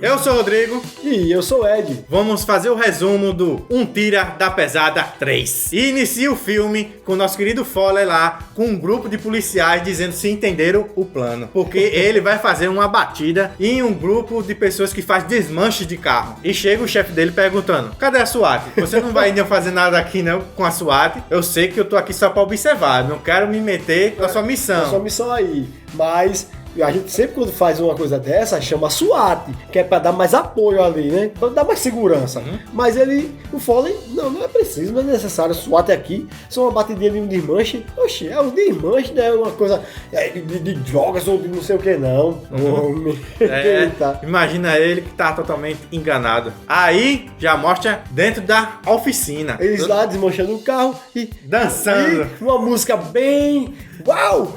Eu sou o Rodrigo. E eu sou o Ed. Vamos fazer o resumo do Um Tira da Pesada 3. E inicia o filme com o nosso querido Foley lá, com um grupo de policiais dizendo se entenderam o plano. Porque ele vai fazer uma batida em um grupo de pessoas que faz desmanche de carro. E chega o chefe dele perguntando: cadê a SWAT? Você não vai ainda fazer nada aqui não com a SWAT? Eu sei que eu tô aqui só pra observar, não quero me meter na sua missão. Na sua missão aí, mas... a gente sempre quando faz uma coisa dessa, chama SWAT, que é pra dar mais apoio ali, né? Pra dar mais segurança. Mas o Foley, não é preciso, não é necessário. O SWAT aqui, só uma batidinha de um desmanche. Oxe, é um desmanche, não é uma coisa de drogas ou de não sei o que, não. Homem. Imagina ele que tá totalmente enganado. Aí, já mostra dentro da oficina. Eles lá desmanchando o carro e... dançando. E uma música bem... uau!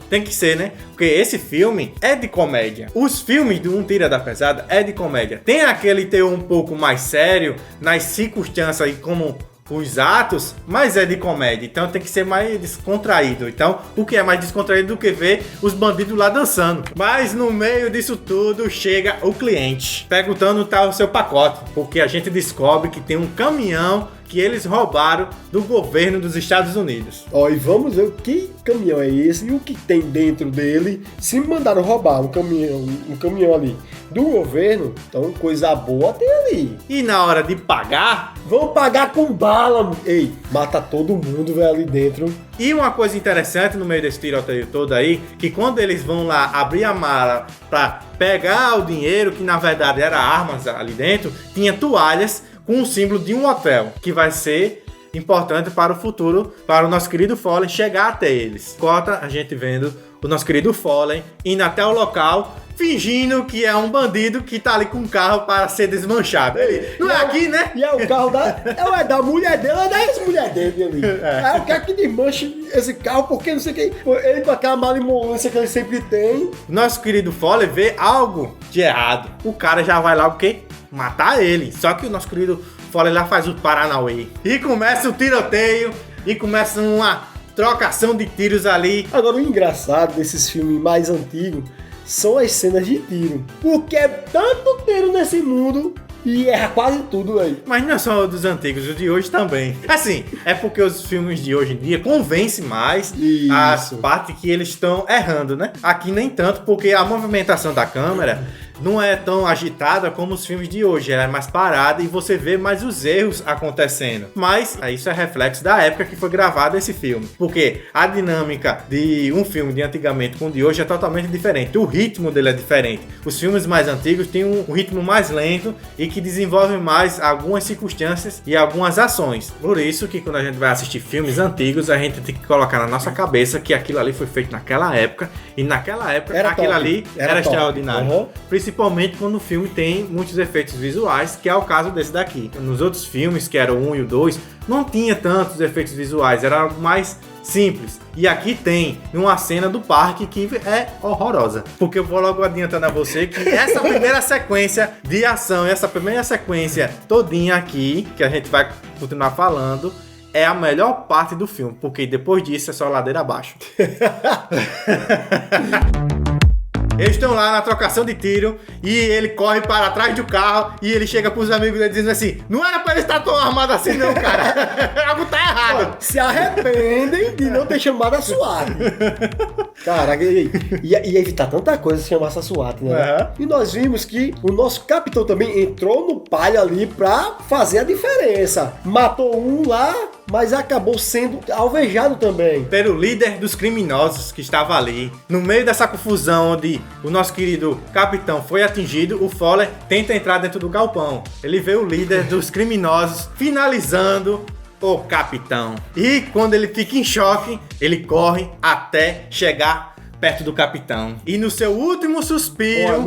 Tem que ser, né? Porque esse filme é de comédia. Os filmes do Um Tira da Pesada é de comédia. Tem aquele teor um pouco mais sério nas circunstâncias e como os atos, mas é de comédia. Então tem que ser mais descontraído. Então, o que é mais descontraído do que ver os bandidos lá dançando? Mas no meio disso tudo chega o cliente perguntando onde tá o seu pacote, porque a gente descobre que tem um caminhão que eles roubaram do governo dos Estados Unidos. E vamos ver que caminhão é esse e o que tem dentro dele. Se mandaram roubar um caminhão ali do governo, então coisa boa tem ali. E na hora de pagar, vão pagar com bala. Ei, mata todo mundo, velho, ali dentro. E uma coisa interessante no meio desse tiroteio todo aí, que quando eles vão lá abrir a mala pra pegar o dinheiro, que na verdade era armas ali dentro, tinha toalhas com o símbolo de um hotel, que vai ser importante para o futuro, para o nosso querido Foley chegar até eles. Corta a gente vendo o nosso querido Foley indo até o local, fingindo que é um bandido que tá ali com um carro para ser desmanchado. Ele, não é aqui, né? E é o carro da mulher dele, é da ex-mulher dele ali. Eu quero que desmanche esse carro, porque não sei o que. Ele com aquela malemolência que ele sempre tem. Nosso querido Foley vê algo de errado. O cara já vai lá, o quê? Matar ele. Só que o nosso querido Foley lá faz o Paranauê. E começa o tiroteio, e começa uma trocação de tiros ali. Agora, o engraçado desses filmes mais antigos são as cenas de tiro. Porque é tanto tiro nesse mundo e erra quase tudo aí. Mas não é só dos antigos, os de hoje também. Assim, é porque os filmes de hoje em dia convencem mais as partes que eles estão errando, né? Aqui nem tanto, porque a movimentação da câmera não é tão agitada como os filmes de hoje, ela é mais parada e você vê mais os erros acontecendo. Mas isso é reflexo da época que foi gravado esse filme, porque a dinâmica de um filme de antigamente com o de hoje é totalmente diferente, o ritmo dele é diferente. Os filmes mais antigos têm um ritmo mais lento e que desenvolvem mais algumas circunstâncias e algumas ações. Por isso que quando a gente vai assistir filmes antigos, a gente tem que colocar na nossa cabeça que aquilo ali foi feito naquela época, e naquela época aquilo ali era extraordinário. Principalmente quando o filme tem muitos efeitos visuais, que é o caso desse daqui. Nos outros filmes, que eram o 1 e o 2, não tinha tantos efeitos visuais, era algo mais simples. E aqui tem uma cena do parque que é horrorosa. Porque eu vou logo adiantando a você que essa primeira sequência de ação, essa primeira sequência todinha aqui, que a gente vai continuar falando, é a melhor parte do filme, porque depois disso é só ladeira abaixo. Eles estão lá na trocação de tiro e ele corre para trás do carro e ele chega pros amigos dele dizendo assim: não era pra ele estar tão armado assim não, cara. Algo tá errado. Se arrependem de não ter chamado a SWAT. Caraca, ia evitar tanta coisa se chamasse a SWAT, né? E nós vimos que o nosso capitão também entrou no palio ali pra fazer a diferença. Matou um lá, mas acabou sendo alvejado também pelo líder dos criminosos que estava ali. No meio dessa confusão onde o nosso querido capitão foi atingido, o Foley tenta entrar dentro do galpão. Ele vê o líder dos criminosos finalizando o capitão. E quando ele fica em choque, ele corre até chegar perto do capitão. E no seu último suspiro...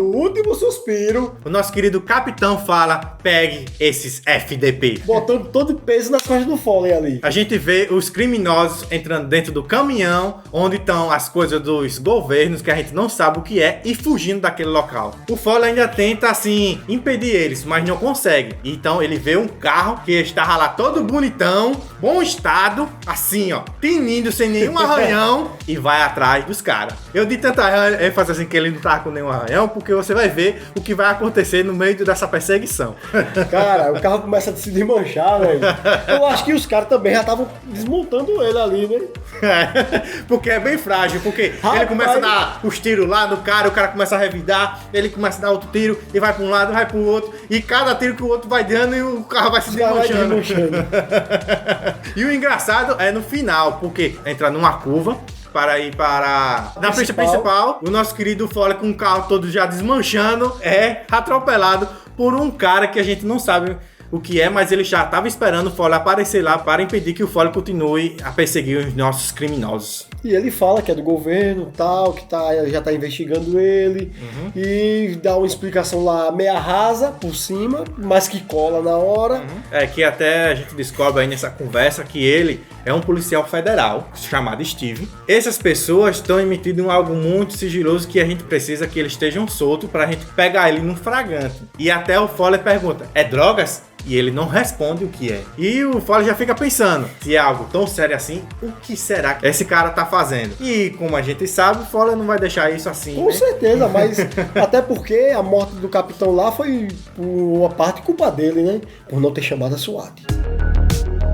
o nosso querido capitão fala: pegue esses FDP. Botando todo o peso nas costas do Foley ali. A gente vê os criminosos entrando dentro do caminhão, onde estão as coisas dos governos, que a gente não sabe o que é, e fugindo daquele local. O Foley ainda tenta, assim, impedir eles, mas não consegue. Então ele vê um carro que estava lá todo bonitão, bom estado, assim, ó, tinindo, sem nenhum arranhão, e vai atrás dos caras. Eu de tanta ênfase assim que ele não tava com nenhum arranhão, porque você vai ver o que vai acontecer no meio dessa perseguição. Cara, o carro começa a se desmanchar, velho. Eu acho que os caras também já estavam desmontando ele ali, né? Porque é bem frágil, porque ele começa a dar os tiros lá no cara, o cara começa a revidar, ele começa a dar outro tiro e vai pra um lado, vai pro outro, e cada tiro que o outro vai dando e o carro vai se desmanchando. E o engraçado é no final, porque entra numa curva para ir para na pista principal, o nosso querido Foley com o carro todo já desmanchando é atropelado por um cara que a gente não sabe o que é, mas ele já estava esperando o Foley aparecer lá para impedir que o Foley continue a perseguir os nossos criminosos. E ele fala que é do governo, tal, que já tá investigando ele, e dá uma explicação lá meia rasa por cima, mas que cola na hora. É que até a gente descobre aí nessa conversa que ele é um policial federal chamado Steve. Essas pessoas estão emitindo algo muito sigiloso que a gente precisa que eles estejam soltos para a gente pegar ele num flagrante. E até o Foley pergunta, é drogas? E ele não responde o que é. E o Foley já fica pensando, se é algo tão sério assim, o que será que esse cara tá fazendo? E como a gente sabe, o Foley não vai deixar isso assim, Com certeza, mas até porque a morte do capitão lá foi por uma parte culpa dele, né? Por não ter chamado a SWAT.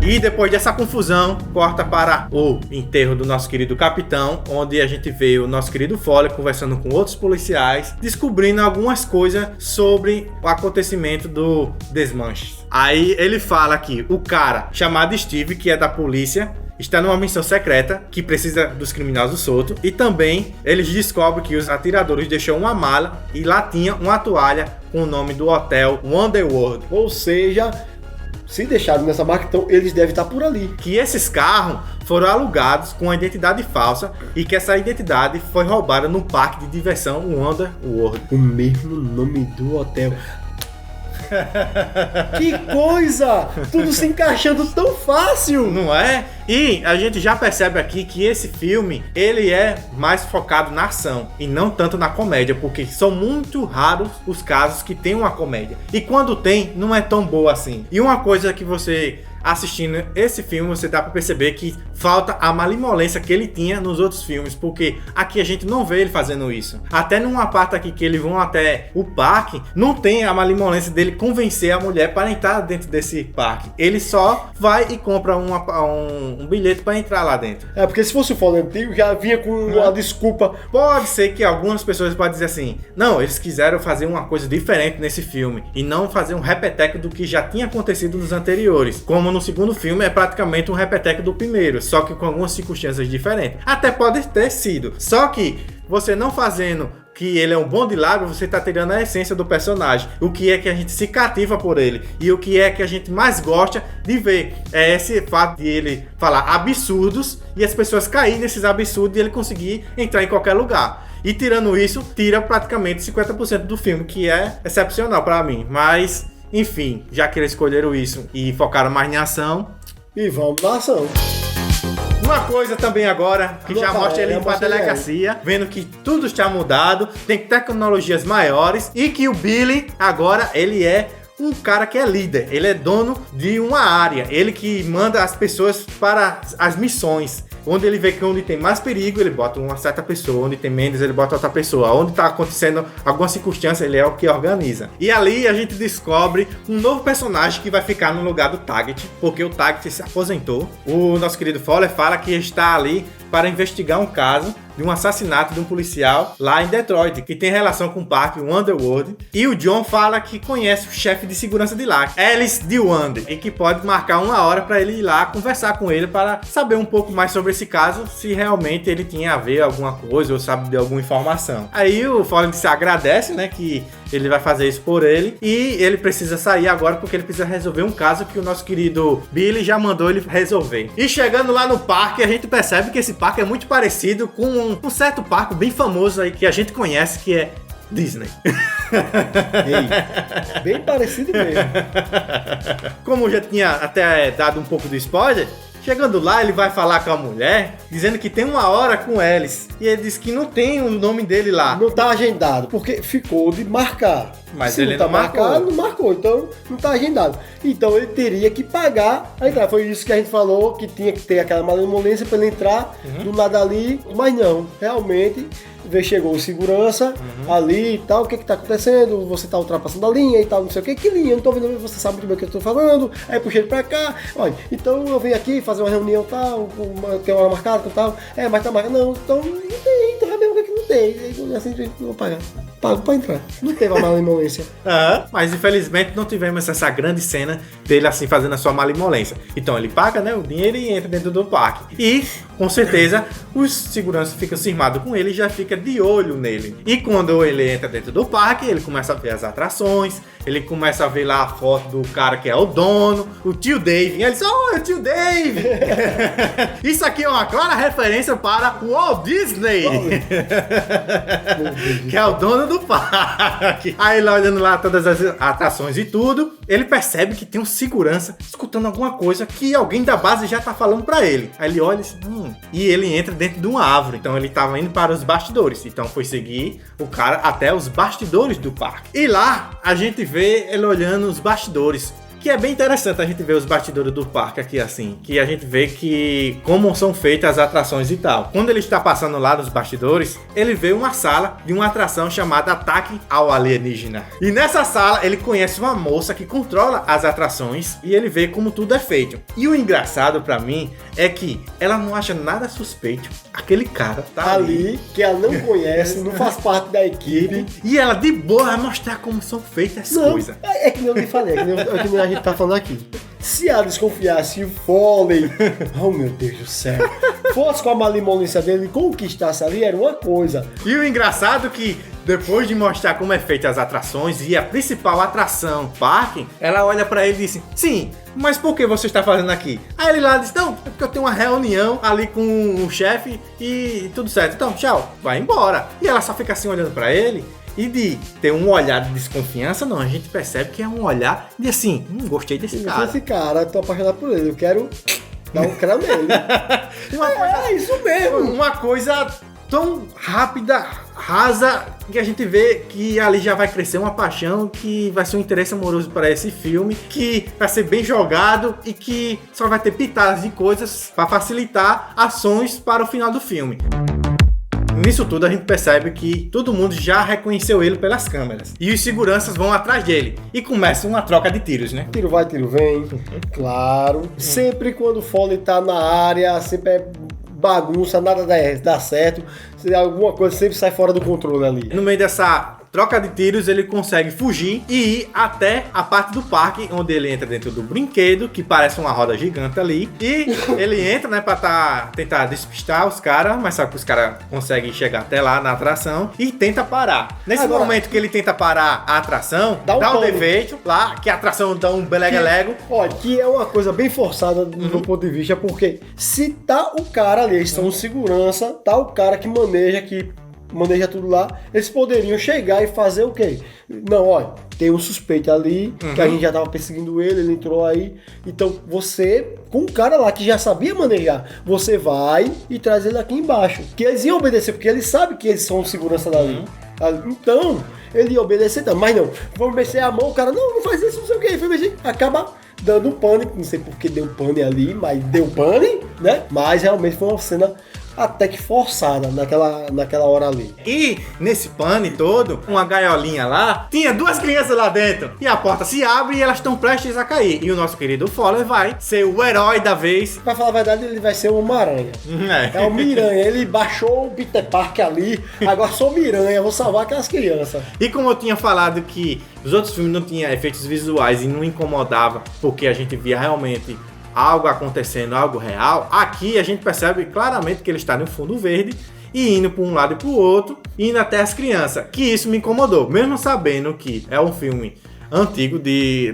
E depois dessa confusão, corta para o enterro do nosso querido capitão, onde a gente vê o nosso querido Foley conversando com outros policiais, descobrindo algumas coisas sobre o acontecimento do desmanche. Aí ele fala que o cara chamado Steve, que é da polícia, está numa missão secreta que precisa dos criminosos soltos, e também eles descobrem que os atiradores deixaram uma mala e lá tinha uma toalha com o nome do hotel Wonderworld. Ou seja, se deixaram nessa marca, então eles devem estar por ali. Que esses carros foram alugados com uma identidade falsa e que essa identidade foi roubada no parque de diversão Wonderworld. O mesmo nome do hotel. Que coisa! Tudo se encaixando tão fácil! Não é? E a gente já percebe aqui que esse filme, ele é mais focado na ação e não tanto na comédia, porque são muito raros os casos que tem uma comédia. E quando tem, não é tão boa assim. E uma coisa que você assistindo esse filme, você dá pra perceber que falta a malemolência que ele tinha nos outros filmes, porque aqui a gente não vê ele fazendo isso. Até numa parte aqui que eles vão até o parque, não tem a malemolência dele convencer a mulher para entrar dentro desse parque. Ele só vai e compra um bilhete para entrar lá dentro. É, porque se fosse o Foley antigo, já vinha com uma desculpa. Pode ser que algumas pessoas podem dizer assim, não, eles quiseram fazer uma coisa diferente nesse filme e não fazer um repeteco do que já tinha acontecido nos anteriores, como no segundo filme é praticamente um repeteco do primeiro, só que com algumas circunstâncias diferentes. Até pode ter sido, só que você não fazendo que ele é um bom de lábio, você tá tirando a essência do personagem. O que é que a gente se cativa por ele e o que é que a gente mais gosta de ver é esse fato de ele falar absurdos e as pessoas caírem nesses absurdos e ele conseguir entrar em qualquer lugar. E tirando isso, tira praticamente 50% do filme, que é excepcional para mim. Mas enfim, já que eles escolheram isso e focaram mais em ação. E vamos na ação. Uma coisa também agora, que já mostra ele indo pra delegacia, vendo que tudo está mudado, tem tecnologias maiores e que o Billy agora ele é um cara que é líder, ele é dono de uma área, ele que manda as pessoas para as missões. Onde ele vê que onde tem mais perigo, ele bota uma certa pessoa. Onde tem menos, ele bota outra pessoa. Onde tá acontecendo alguma circunstância, ele é o que organiza. E ali a gente descobre um novo personagem que vai ficar no lugar do Taggart, porque o Taggart se aposentou. O nosso querido Foley fala que está ali para investigar um caso de um assassinato de um policial lá em Detroit, que tem relação com o parque Wonderworld. E o John fala que conhece o chefe de segurança de lá, Alice DeWand, e que pode marcar uma hora para ele ir lá conversar com ele para saber um pouco mais sobre esse caso, se realmente ele tinha a ver alguma coisa ou sabe de alguma informação. Aí o Foley se agradece, né, que ele vai fazer isso por ele, e ele precisa sair agora porque ele precisa resolver um caso que o nosso querido Billy já mandou ele resolver. E chegando lá no parque, a gente percebe que esse parque é muito parecido com um certo parque bem famoso aí que a gente conhece, que é Disney. Ei, bem parecido mesmo. Como eu já tinha até dado um pouco de spoiler, chegando lá, ele vai falar com a mulher, dizendo que tem uma hora com eles. E ele diz que não tem o nome dele lá. Não tá agendado, porque ficou de marcar. Mas se ele não marcou. Marcado, não marcou, então não tá agendado. Então ele teria que pagar a entrada. Foi isso que a gente falou, que tinha que ter aquela malemolência pra ele entrar do nada ali, mas não, realmente. Chegou o segurança ali e tal, o que tá acontecendo? Você tá ultrapassando a linha e tal, não sei o que. Que linha? Eu não tô vendo, você sabe muito bem o que eu tô falando. Aí puxei ele pra cá. Olha, então eu venho aqui fazer uma reunião tal, tem uma hora marcada e tal. Mas tá marcado. Não, então não tem, então é mesmo que não tem. Aí assim, não vou pagar. Pago pra entrar. Não teve a malemolência. Mas infelizmente não tivemos essa grande cena dele assim fazendo a sua malemolência. Então ele paga, né, o dinheiro e entra dentro do parque. E com certeza os seguranças ficam cismados com ele e já fica de olho nele. E quando ele entra dentro do parque, ele começa a ver as atrações, ele começa a ver lá a foto do cara que é o dono, o tio Dave. E ele diz, o tio Dave! Isso aqui é uma clara referência para o Walt Disney, que é o dono do parque. Aí ele olhando lá todas as atrações e tudo, ele percebe que tem um segurança escutando alguma coisa que alguém da base já tá falando pra ele. Aí ele olha e diz, e ele entra dentro de uma árvore. Então ele tava indo para os bastidores. Então foi seguir o cara até os bastidores do parque. E lá a gente vê ele olhando os bastidores. Que é bem interessante a gente ver os bastidores do parque aqui assim, que a gente vê que como são feitas as atrações e tal. Quando ele está passando lá nos bastidores, ele vê uma sala de uma atração chamada Ataque ao Alienígena. E nessa sala ele conhece uma moça que controla as atrações e ele vê como tudo é feito. E o engraçado pra mim é que ela não acha nada suspeito. Aquele cara tá ali que ela não conhece, não faz parte da equipe. E ela de boa vai mostrar como são feitas as coisas. É que nem eu lhe falei, é que nem a gente tá falando aqui. Se ela desconfiasse o Foley, oh meu Deus do céu, fosse com a malemolência dele e conquistasse ali, era uma coisa. E o engraçado é que depois de mostrar como é feita as atrações e a principal atração, parque, ela olha pra ele e diz, sim, mas por que você está fazendo aqui? Aí ele lá diz, não, é porque eu tenho uma reunião ali com o chefe e tudo certo, então tchau, vai embora. E ela só fica assim olhando pra ele. E de ter um olhar de desconfiança, não, a gente percebe que é um olhar de assim, gostei desse cara. Esse cara, tô apaixonado por ele, eu quero dar um crânio nele. Isso mesmo. Uma coisa tão rápida, rasa, que a gente vê que ali já vai crescer uma paixão, que vai ser um interesse amoroso para esse filme, que vai ser bem jogado e que só vai ter pitadas de coisas para facilitar ações para o final do filme. Nisso tudo a gente percebe que todo mundo já reconheceu ele pelas câmeras. E os seguranças vão atrás dele. E começa uma troca de tiros, né? Tiro vai, tiro vem. Claro. Sempre quando o Foley tá na área, sempre é bagunça, nada dá certo. Alguma coisa sempre sai fora do controle ali. No meio dessa troca de tiros, ele consegue fugir e ir até a parte do parque, onde ele entra dentro do brinquedo, que parece uma roda gigante ali. E ele entra, né, pra tentar despistar os caras, mas só que os caras conseguem chegar até lá na atração e tenta parar. Nesse momento que ele tenta parar a atração, dá um defeito lá, que a atração dá um belegalego. Olha, que é uma coisa bem forçada do meu ponto de vista, porque se tá o cara ali, eles são segurança, tá o cara que maneja tudo lá, eles poderiam chegar e fazer o quê? Não, olha, tem um suspeito ali, que a gente já tava perseguindo ele entrou aí, então você, com um cara lá que já sabia manejar, você vai e traz ele aqui embaixo, que eles iam obedecer, porque eles sabem que eles são segurança dali. Então, ele ia obedecer também, mas não, vamos mexer a mão, o cara, não faz isso, não sei o que, foi mexer, acaba dando um pane, não sei por que deu pane ali, mas deu pane, né? Mas realmente foi uma cena até que forçada naquela hora ali. E nesse pane todo, uma gaiolinha lá, tinha duas crianças lá dentro. E a porta se abre e elas estão prestes a cair. E o nosso querido Foley vai ser o herói da vez. Pra falar a verdade, ele vai ser o Homem-Aranha. É o Miranha. Ele baixou o Peter Parker ali. Agora sou Miranha, vou salvar aquelas crianças. E como eu tinha falado que os outros filmes não tinham efeitos visuais e não incomodava, porque a gente via realmente algo acontecendo, algo real, aqui a gente percebe claramente que ele está no fundo verde e indo para um lado e para o outro, indo até as crianças, que isso me incomodou, mesmo sabendo que é um filme antigo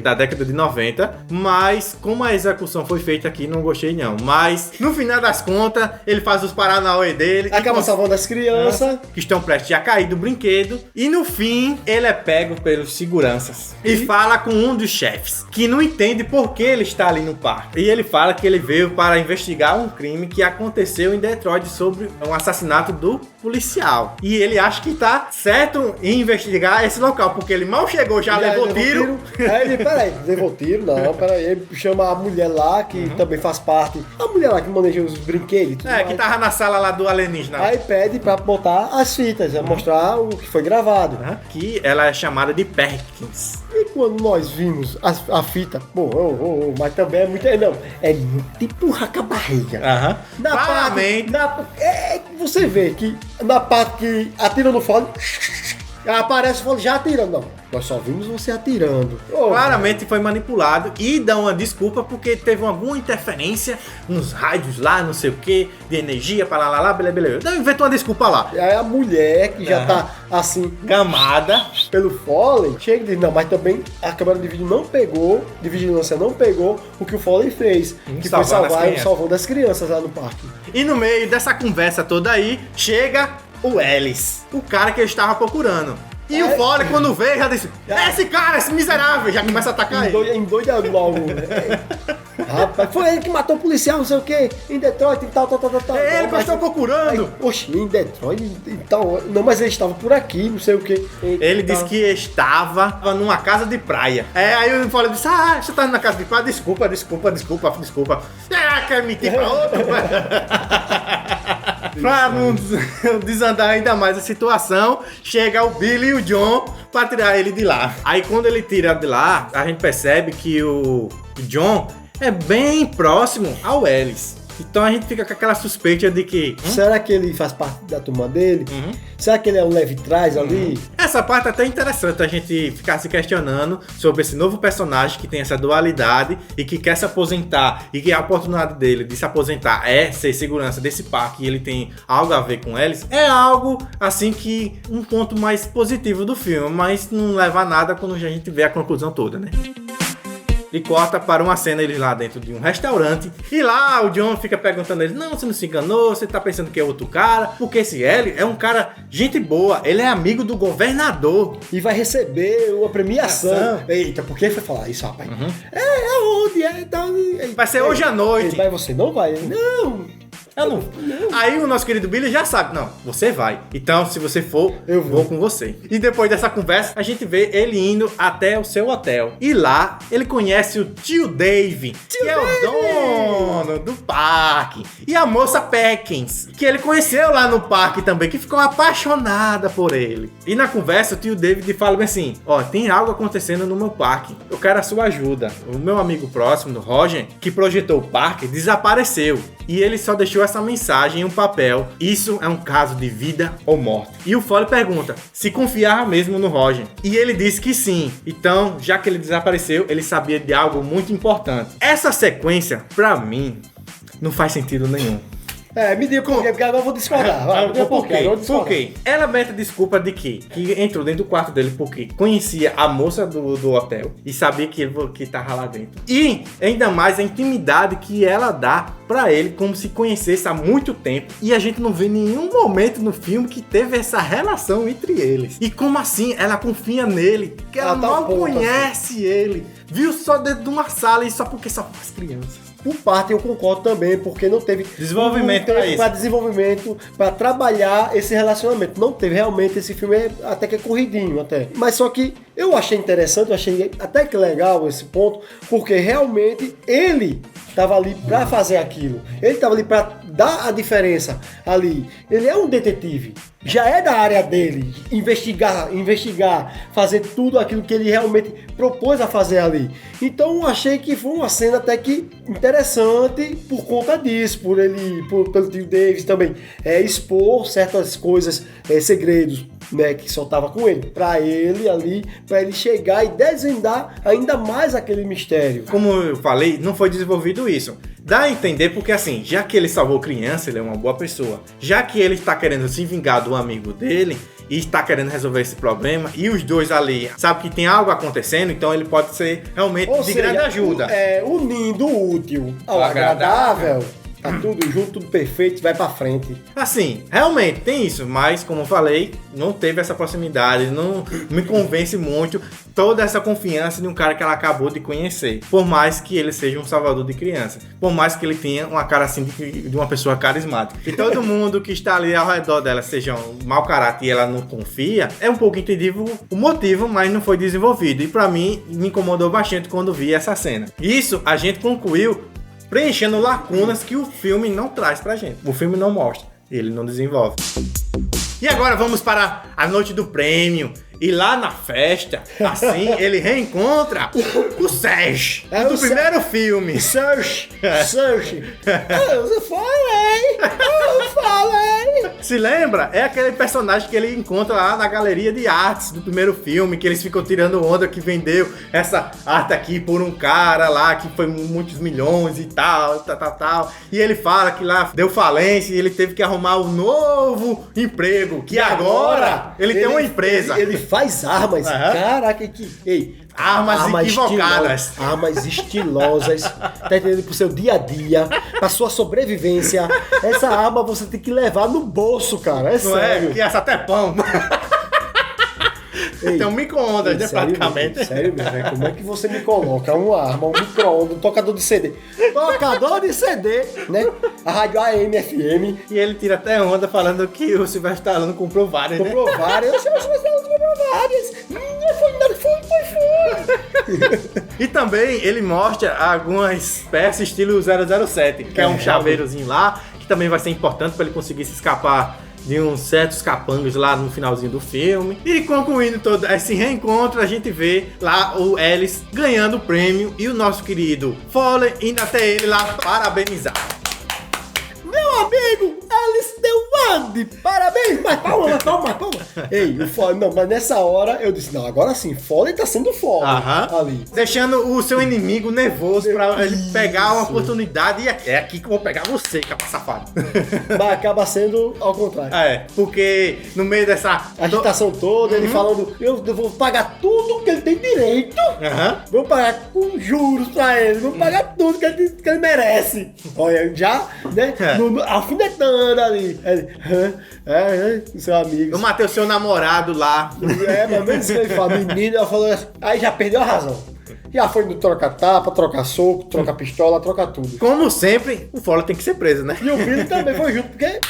da década de 90, mas como a execução foi feita aqui, não gostei não. Mas no final das contas, ele faz os paranauê dele, acaba salvando as crianças que estão prestes a cair do brinquedo, e no fim ele é pego pelos seguranças e fala com um dos chefes, que não entende por que ele está ali no parque. E ele fala que ele veio para investigar um crime que aconteceu em Detroit sobre um assassinato do policial. E ele acha que tá certo em investigar esse local, porque ele mal chegou, já levou tiro. Aí ele, peraí, levou tiro? Não, peraí. Ele chama a mulher lá, que também faz parte. A mulher lá que maneja os brinquedos. Que tava na sala lá do alienígena. Aí pede pra botar as fitas, mostrar o que foi gravado. Que ela é chamada de Perkins. E quando nós vimos a fita, mas também é muito. Não, é muito empurrar com a barriga. Claramente. Você vê que na parte que atira no fole, aparece o fole já atirando. Não, nós só vimos você atirando. Claramente foi manipulado e dá uma desculpa porque teve alguma interferência nos rádios lá, não sei o que, de energia, para lá, beleza. Então inventou uma desculpa lá. E aí a mulher que já tá assim, gamada pelo Foley, chega e diz, não, mas também a câmera de vídeo não pegou, de vigilância não pegou o que o Foley fez, que foi salvando as crianças lá no parque. E no meio dessa conversa toda aí, chega o Ellis, o cara que eu estava procurando. E o Foley, quando vê, já disse, esse cara, esse miserável, já começa a atacar ele. Endoida logo. Rapaz, foi ele que matou o policial, não sei o que, em Detroit e tal. É ele que eu estou procurando. Oxe, em Detroit e tal. Não, mas ele estava por aqui, não sei o que. Ele disse que estava numa casa de praia. Aí o Foley disse, você tá na casa de praia? Desculpa. Quer mentir pra outro? Pra não desandar ainda mais a situação, chega o Billy e o John pra tirar ele de lá. Aí quando ele tira de lá, a gente percebe que o John é bem próximo ao Ellis. Então a gente fica com aquela suspeita de que... Será que ele faz parte da turma dele? Será que ele é um leve trás ali? Essa parte é até interessante a gente ficar se questionando sobre esse novo personagem que tem essa dualidade e que quer se aposentar e que a oportunidade dele de se aposentar é ser segurança desse parque e ele tem algo a ver com eles. É algo assim que um ponto mais positivo do filme, mas não leva a nada quando a gente vê a conclusão toda, né? E corta para uma cena eles lá dentro de um restaurante. E lá o John fica perguntando a eles, não, você não se enganou, você tá pensando que é outro cara. Porque esse Ellie é um cara gente boa, ele é amigo do governador. E vai receber uma premiação. Eita, por que foi falar isso, rapaz? É onde? Vai ser hoje à noite. Mas você não vai? Não. Eu não. Aí o nosso querido Billy já sabe, não, você vai. Então, se você for, eu vou com você. E depois dessa conversa, a gente vê ele indo até o seu hotel. E lá, ele conhece o tio Dave, que é o dono do parque. E a moça Perkins, que ele conheceu lá no parque também, que ficou apaixonada por ele. E na conversa, o tio David fala bem assim, tem algo acontecendo no meu parque. Eu quero a sua ajuda. O meu amigo próximo, o Roger, que projetou o parque, desapareceu. E ele só deixou essa mensagem em um papel. Isso é um caso de vida ou morte. E o Foley pergunta se confiava mesmo no Roger. E ele disse que sim. Então, já que ele desapareceu, ele sabia de algo muito importante. Essa sequência, pra mim, não faz sentido nenhum. Me diga por quê, porque agora eu vou discordar. Por quê? Ela mete desculpa de que entrou dentro do quarto dele porque conhecia a moça do hotel e sabia que ele tava lá dentro. E ainda mais a intimidade que ela dá pra ele como se conhecesse há muito tempo. E a gente não vê nenhum momento no filme que teve essa relação entre eles. E como assim ela confia nele? Que ela mal conhece ele. Viu só dentro de uma sala e só porque só faz crianças. Por parte eu concordo também, porque não teve desenvolvimento para desenvolvimento, para trabalhar esse relacionamento. Não teve realmente, esse filme até que é corridinho até. Mas só que eu achei interessante, eu achei até que legal esse ponto, porque realmente ele estava ali para fazer aquilo. Ele estava ali para dar a diferença ali. Ele é um detetive. Já é da área dele, investigar, fazer tudo aquilo que ele realmente propôs a fazer ali. Então eu achei que foi uma cena até que interessante por conta disso, pelo tio Davis também expor certas coisas, segredos, né, que só tava com ele, para ele chegar e desvendar ainda mais aquele mistério. Como eu falei, não foi desenvolvido isso. Dá a entender porque assim, já que ele salvou criança, ele é uma boa pessoa. Já que ele está querendo se vingar do amigo dele e está querendo resolver esse problema, e os dois ali sabem que tem algo acontecendo, então ele pode ser realmente grande ajuda. Unindo o útil ao agradável. Tá tudo junto, tudo perfeito, vai pra frente. Assim, realmente tem isso, mas como eu falei, não teve essa proximidade, não me convence muito toda essa confiança de um cara que ela acabou de conhecer. Por mais que ele seja um salvador de criança, por mais que ele tenha uma cara assim de uma pessoa carismática. E todo mundo que está ali ao redor dela seja um mau caráter e ela não confia, é um pouco entendível o motivo, mas não foi desenvolvido. E pra mim, me incomodou bastante quando vi essa cena. Isso a gente concluiu preenchendo lacunas que o filme não traz pra gente. O filme não mostra, ele não desenvolve. E agora vamos para a noite do prêmio. E lá na festa, assim, ele reencontra o Serge, do primeiro filme. Serge. Eu falei. Se lembra? É aquele personagem que ele encontra lá na galeria de artes do primeiro filme, que eles ficam tirando onda que vendeu essa arte aqui por um cara lá que foi muitos milhões e tal. E ele fala que lá deu falência e ele teve que arrumar um novo emprego, que agora ele tem uma empresa. Ele faz armas. Caraca, armas equivocadas. Armas estilosas. Tá entendendo? Pro seu dia a dia, pra sua sobrevivência. Essa arma você tem que levar no bolso, cara. É não sério. É? Que essa até pão. Tem um micro-ondas, né, praticamente. Sério mesmo, como é que você me coloca uma arma, um micro-ondas, um tocador de CD? Tocador de CD, né? A rádio AM, FM. E ele tira até onda falando que o Sylvester Stallone comprou várias, comprou várias. O Sylvester Stallone comprou várias. Foi. E também ele mostra algumas peças estilo 007, que é um chaveirozinho lá, que também vai ser importante para ele conseguir se escapar de uns certos capangas lá no finalzinho do filme. E concluindo todo esse reencontro, a gente vê lá o Ellis ganhando o prêmio e o nosso querido Foley indo até ele lá parabenizar. Meu amigo, Alice Delvande, parabéns, mas palma. Ei, o Foley, não, mas nessa hora eu disse, não, agora sim, Foley tá sendo Foley ali. Deixando o seu inimigo nervoso pra ele pegar uma oportunidade e é aqui que eu vou pegar você, capa safado. Mas acaba sendo ao contrário. Porque no meio dessa agitação toda, ele falando, eu vou pagar tudo que ele tem direito, vou pagar com juros pra ele, vou pagar tudo que ele merece. Olha, já, né? Alfinetando ali. Seu amigo. Eu matei o seu namorado lá. Mas mesmo isso que ele fala, menino, ela falou assim, aí já perdeu a razão. Já foi no troca-tapa, troca-soco, troca-pistola, troca tudo. Como sempre, o Foley tem que ser preso, né? E o Billy também foi junto, porque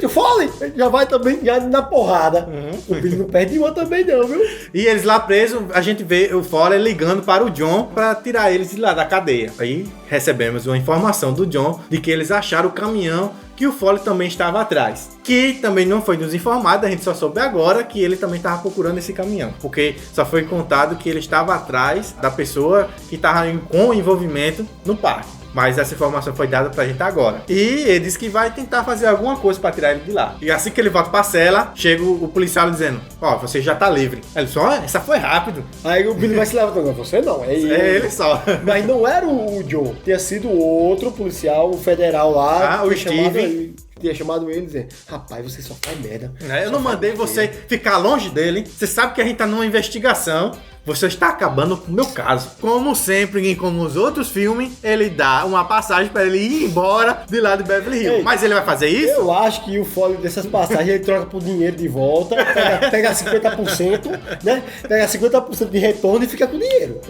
o Foley já vai também já na porrada. O Billy não perde uma também não, viu? E eles lá presos, a gente vê o Foley ligando para o John para tirar eles de lá da cadeia. Aí recebemos uma informação do John de que eles acharam o caminhão que o Foley também estava atrás. Que também não foi nos informado, a gente só soube agora que ele também estava procurando esse caminhão. Porque só foi contado que ele estava atrás da pessoa que estava com envolvimento no parque. Mas essa informação foi dada pra gente agora. E ele disse que vai tentar fazer alguma coisa pra tirar ele de lá. E assim que ele volta pra cela, chega o policial dizendo, você já tá livre. Ele só, essa foi rápido. Aí o Billy vai se levantar, você não, é ele só. Mas não era o John, tinha sido outro policial federal lá. O Steve. Tinha chamado ele e dizer, rapaz, você só faz merda. Eu não mandei você ficar longe dele. Você sabe que a gente tá numa investigação. Você está acabando com o meu caso. Como sempre, como nos outros filmes, ele dá uma passagem para ele ir embora de lá de Beverly Hills. Mas ele vai fazer isso? Eu acho que o Foley dessas passagens ele troca por dinheiro de volta, pega 50%, né? Pega 50% de retorno e fica com dinheiro.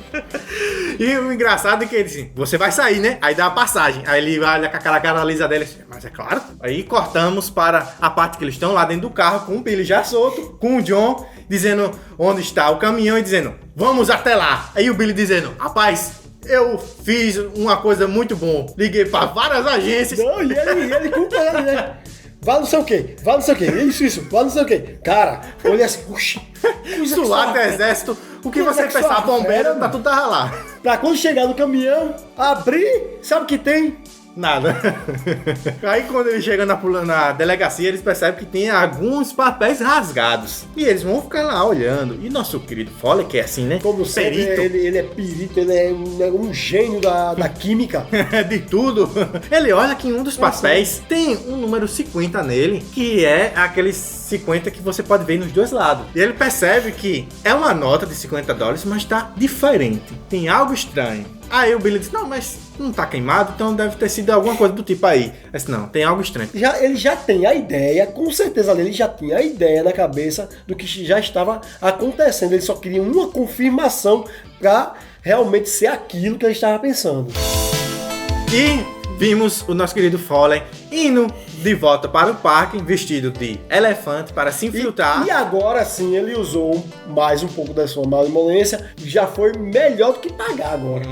E o engraçado é que ele diz, você vai sair, né? Aí dá a passagem. Aí ele olha com aquela cara lisa dele assim, mas é claro. Aí cortamos para a parte que eles estão lá dentro do carro com o Billy já solto, com o John dizendo onde está o caminhão e dizendo, vamos até lá. Aí o Billy dizendo, rapaz, eu fiz uma coisa muito boa. Liguei para várias agências. Não, e ele culpa ele, né? Vá não sei o quê, isso, vá não sei o quê. Cara, olha assim, puxa. Isso lá do exército, o que você pensar, bombeiro, tá tudo tava lá. Pra quando chegar no caminhão, abrir, sabe o que tem? Nada. Aí quando ele chega na delegacia, eles percebem que tem alguns papéis rasgados. E eles vão ficar lá olhando. E nosso querido Foley, que é assim, né? Como sempre, ele é perito, ele é um gênio da química. De tudo. Ele olha que em um dos papéis tem um número 50 nele, que é aqueles 50 que você pode ver nos dois lados. E ele percebe que é uma nota de $50, mas tá diferente. Tem algo estranho. Aí o Billy diz, não, mas não tá queimado, então deve ter sido alguma coisa do tipo aí. Mas não, tem algo estranho. Ele já tem a ideia, com certeza ele já tinha a ideia na cabeça do que já estava acontecendo. Ele só queria uma confirmação para realmente ser aquilo que ele estava pensando. E vimos o nosso querido Foley indo de volta para o parque, vestido de elefante para se infiltrar. E agora sim, ele usou mais um pouco da sua malemolência, já foi melhor do que pagar agora.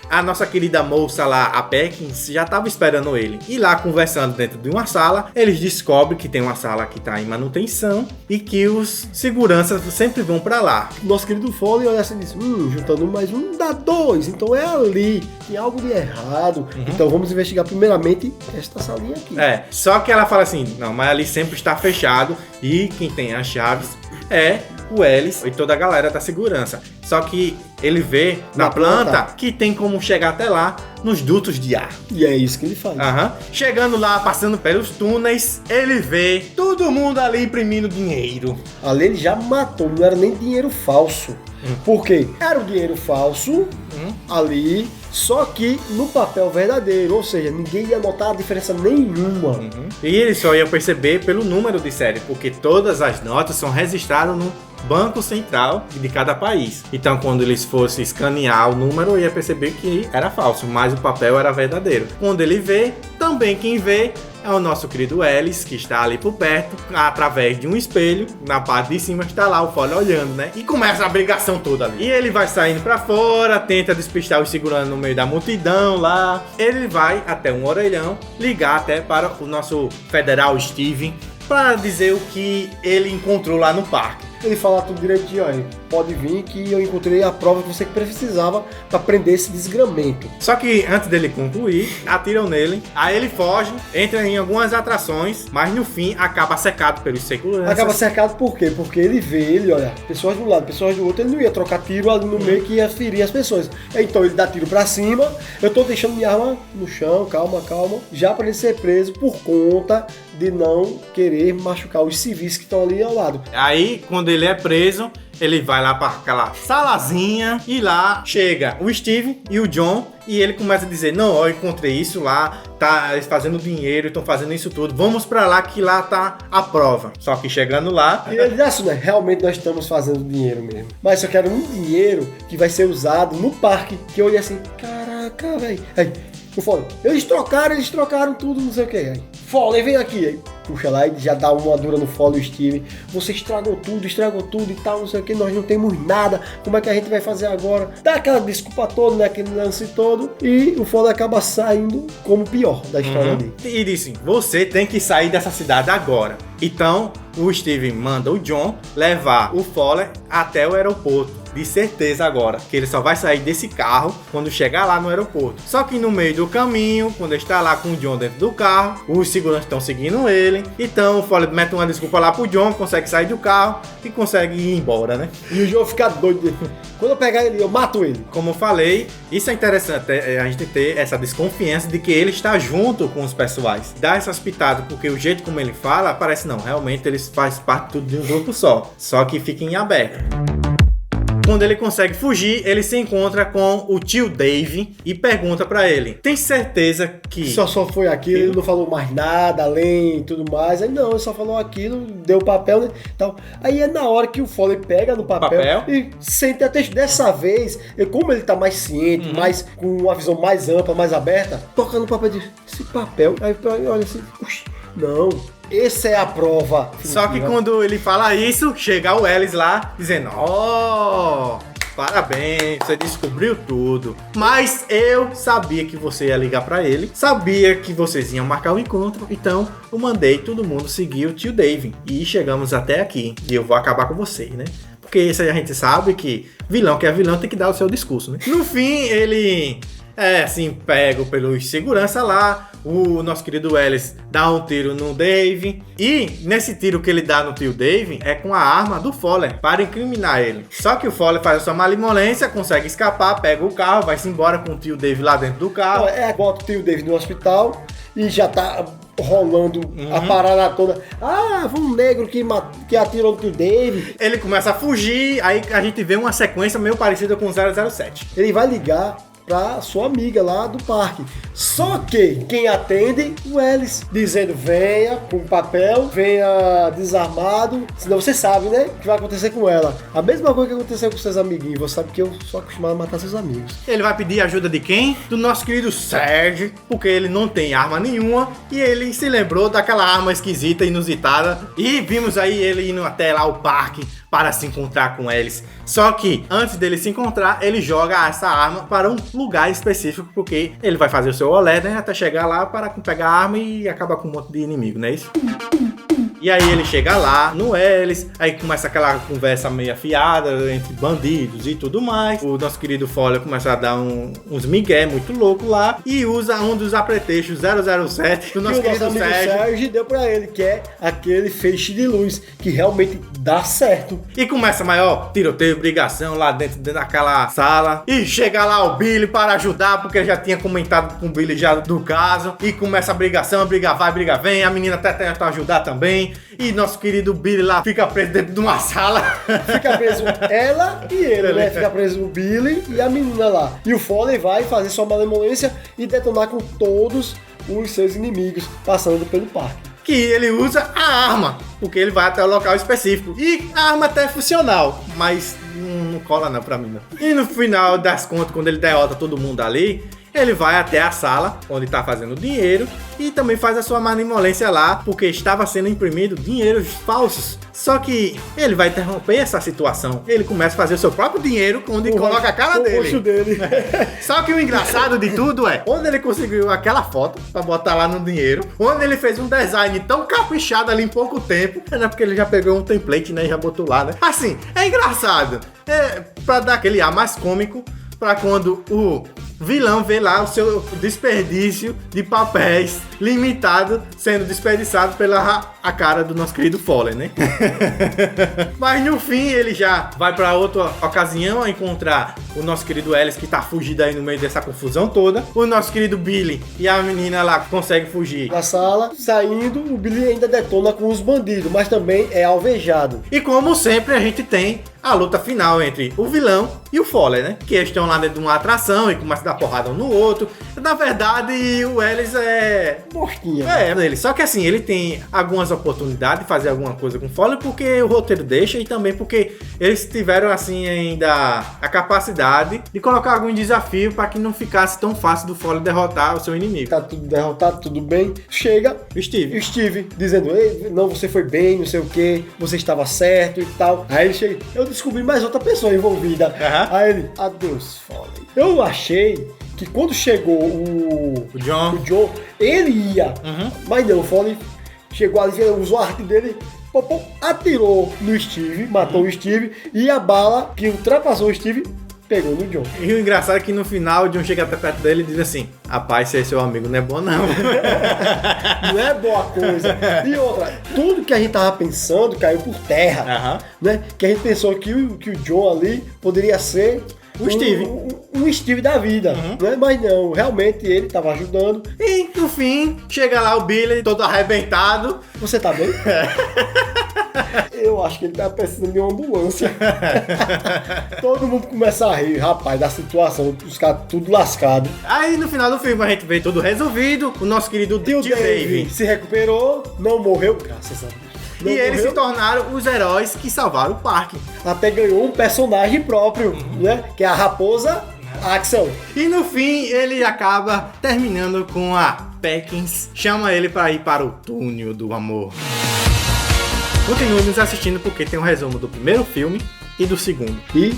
A nossa querida moça lá, a Perkins, já estava esperando ele. E lá, conversando dentro de uma sala, eles descobrem que tem uma sala que está em manutenção e que os seguranças sempre vão para lá. Nosso querido Foley olha assim e diz, juntando mais um dá 2, então é ali, tem algo de errado. Então vamos investigar primeiramente esta salinha aqui. Só que ela fala assim, não, mas ali sempre está fechado e quem tem as chaves é o Ellis e toda a galera da segurança. Só que ele vê na planta que tem como chegar até lá nos dutos de ar. E é isso que ele faz. Chegando lá, passando pelos túneis, ele vê todo mundo ali imprimindo dinheiro. Ali ele já matou, não era nem dinheiro falso. Por quê? Era o dinheiro falso ali, só que no papel verdadeiro, ou seja, ninguém ia notar a diferença nenhuma. E ele só ia perceber pelo número de série, porque todas as notas são registradas no Banco Central de cada país. Então, quando eles fossem escanear o número, ia perceber que era falso, mas o papel era verdadeiro. Quando ele vê, também quem vê é o nosso querido Ellis, que está ali por perto, através de um espelho. Na parte de cima está lá o Foley olhando, né? E começa a brigação toda ali. E ele vai saindo pra fora, tenta despistar os segurando no meio da multidão lá. Ele vai até um orelhão, ligar até para o nosso Federal Steven, para dizer o que ele encontrou lá no parque. Ele fala tudo direitinho aí. Pode vir que eu encontrei a prova que você precisava para prender esse desgramento. Só que antes dele concluir, atiram nele. Aí ele foge, entra em algumas atrações, mas no fim acaba cercado pelos seguranças. Acaba cercado por quê? Porque ele olha, pessoas de um lado, pessoas do outro, ele não ia trocar tiro ali no meio que ia ferir as pessoas. Então ele dá tiro pra cima, eu tô deixando minha arma no chão, calma, já para ele ser preso por conta de não querer machucar os civis que estão ali ao lado. Aí, quando ele é preso, ele vai lá para aquela salazinha e lá chega o Steve e o John e ele começa a dizer, não, eu encontrei isso lá, tá eles fazendo dinheiro, estão fazendo isso tudo, vamos para lá que lá tá a prova. Só que chegando lá... E ele diz assim, né, realmente nós estamos fazendo dinheiro mesmo, mas eu quero um dinheiro que vai ser usado no parque, que eu olhei assim, caraca, velho. Aí, o Foley, eles trocaram tudo, não sei o que. Aí, Foley, vem aqui. Aí, puxa lá e já dá uma dura no Foley, o Steve. Você estragou tudo e tal, não sei o que, nós não temos nada. Como é que a gente vai fazer agora? Dá aquela desculpa toda, né, aquele lance todo. E o Foley acaba saindo como o pior da história dele. E disse, você tem que sair dessa cidade agora. Então, o Steve manda o John levar o Foley até o aeroporto. De certeza agora, que ele só vai sair desse carro quando chegar lá no aeroporto. Só que no meio do caminho, quando ele está lá com o John dentro do carro, os seguranças estão seguindo ele. Então o Foley mete uma desculpa lá pro John, consegue sair do carro e consegue ir embora, né? E o John fica doido. Quando eu pegar ele, eu mato ele. Como eu falei, isso é interessante, a gente ter essa desconfiança de que ele está junto com os pessoais. Dá essas pitadas, porque o jeito como ele fala, parece não, realmente eles fazem parte tudo de um grupo só. Só que fica em aberto. Quando ele consegue fugir, ele se encontra com o tio Dave e pergunta pra ele, tem certeza que... Só foi aquilo, ele não falou mais nada além e tudo mais. Aí não, ele só falou aquilo, deu o papel, né? Então, aí é na hora que o Foley pega no papel e sente até dessa vez, como ele tá mais ciente, mais, com uma visão mais ampla, mais aberta, toca no papel e diz, esse papel, aí olha assim, não... Essa é a prova. Só que quando ele fala isso, chega o Ellis lá dizendo, parabéns, você descobriu tudo. Mas eu sabia que você ia ligar pra ele, sabia que vocês iam marcar o encontro, então eu mandei todo mundo seguir o tio Dave. E chegamos até aqui, e eu vou acabar com vocês, né? Porque isso aí a gente sabe que vilão que é vilão tem que dar o seu discurso, né? No fim, ele... assim, pego pelos segurança lá, o nosso querido Ellis dá um tiro no Dave, e nesse tiro que ele dá no tio Dave, é com a arma do Foley, para incriminar ele. Só que o Foley faz a sua malemolência, consegue escapar, pega o carro, vai-se embora com o tio Dave lá dentro do carro. Bota o tio Dave no hospital, e já tá rolando a parada toda. Ah, foi um negro que atirou no tio Dave. Ele começa a fugir, aí a gente vê uma sequência meio parecida com 007. Ele vai ligar pra sua amiga lá do parque. Só que quem atende, o Ellis, dizendo venha com papel, venha desarmado, senão você sabe, né, o que vai acontecer com ela. A mesma coisa que aconteceu com seus amiguinhos, você sabe que eu sou acostumado a matar seus amigos. Ele vai pedir ajuda de quem? Do nosso querido Serge, porque ele não tem arma nenhuma e ele se lembrou daquela arma esquisita, inusitada, e vimos aí ele indo até lá o parque para se encontrar com eles. Só que antes dele se encontrar, ele joga essa arma para um lugar específico, porque ele vai fazer o seu olé, né, até chegar lá para pegar a arma e acabar com um monte de inimigo, não é isso? E aí ele chega lá no Ellis, aí começa aquela conversa meio afiada entre bandidos e tudo mais. O nosso querido Foley começa a dar uns migué muito louco lá e usa um dos apretextos 007 do nosso querido Sérgio deu pra ele, que é aquele feixe de luz, que realmente dá certo. E começa a maior tiroteio, brigação lá dentro daquela sala. E chega lá o Billy para ajudar, porque ele já tinha comentado com o Billy já do caso. E começa a brigação, briga vai, briga vem. A menina até tenta ajudar também. E nosso querido Billy lá fica preso dentro de uma sala. Fica preso ela e ele, né? Fica preso o Billy e a menina lá. E o Foley vai fazer sua malemolência e detonar com todos os seus inimigos passando pelo parque. Que ele usa a arma, porque ele vai até o local específico. E a arma até é funcional, mas não cola não pra mim não. E no final das contas, quando ele derrota todo mundo ali, ele vai até a sala onde está fazendo dinheiro e também faz a sua malemolência lá, porque estava sendo imprimido dinheiros falsos. Só que ele vai interromper essa situação. Ele começa a fazer o seu próprio dinheiro, onde coloca a cara dele. Só que o engraçado de tudo é, onde ele conseguiu aquela foto para botar lá no dinheiro, onde ele fez um design tão caprichado ali em pouco tempo, não é porque ele já pegou um template, né, e já botou lá, né? Assim, é engraçado. É para dar aquele ar mais cômico, para quando o vilão vê lá o seu desperdício de papéis limitado sendo desperdiçado pela a cara do nosso querido Foley, né? Mas no fim ele já vai para outra ocasião a encontrar o nosso querido Ellis, que tá fugido aí no meio dessa confusão toda. O nosso querido Billy e a menina lá conseguem fugir da sala. Saindo, o Billy ainda detona com os bandidos, mas também é alvejado. E como sempre a gente tem a luta final entre o vilão e o Foley, né? Que eles estão lá dentro de uma atração e começam a dar porrada um no outro. Na verdade, o Ellis é mosquinha. É, ele. Só que assim, ele tem algumas oportunidades de fazer alguma coisa com o Foley, porque o roteiro deixa, e também porque eles tiveram assim ainda a capacidade de colocar algum desafio para que não ficasse tão fácil do Foley derrotar o seu inimigo. Tá tudo derrotado, tudo bem. Chega o Steve dizendo, ei, não, você foi bem, não sei o que, você estava certo e tal. Aí ele chega, eu descobri mais outra pessoa envolvida. Aí ele, adeus, Foley. Eu achei que quando chegou o John, ele ia. Mas não, o Foley chegou ali, usou a arte dele, atirou no Steve, matou o Steve, e a bala que ultrapassou o Steve pegou no John. E o engraçado é que no final o John chega até perto dele e diz assim, rapaz, ser seu amigo não é bom não. Não é boa coisa. E outra, tudo que a gente tava pensando caiu por terra. Né? Que a gente pensou que o John ali poderia ser o Steve. Um Steve da vida, né? Mas não, realmente ele tava ajudando. E no fim, chega lá o Billy todo arrebentado. Você tá bem? Eu acho que ele tá precisando de uma ambulância. Todo mundo começa a rir, rapaz, da situação, os caras tudo lascado. Aí no final do filme a gente vê tudo resolvido. O nosso querido tio Dave se recuperou, não morreu, graças a Deus. Não morreu. Eles se tornaram os heróis que salvaram o parque. Até ganhou um personagem próprio, né? Que é a Raposa Axel. E no fim ele acaba terminando com a Perkins. Chama ele para ir para o túnel do amor. Continue nos assistindo porque tem um resumo do primeiro filme e do segundo. E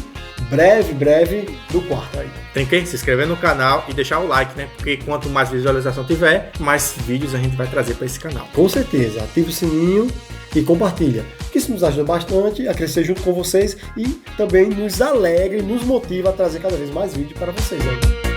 breve do quarto aí. Tem que se inscrever no canal e deixar o like, né? Porque quanto mais visualização tiver, mais vídeos a gente vai trazer para esse canal. Com certeza. Ative o sininho e compartilha. Que isso nos ajuda bastante a crescer junto com vocês e também nos alegra e nos motiva a trazer cada vez mais vídeos para vocês aí.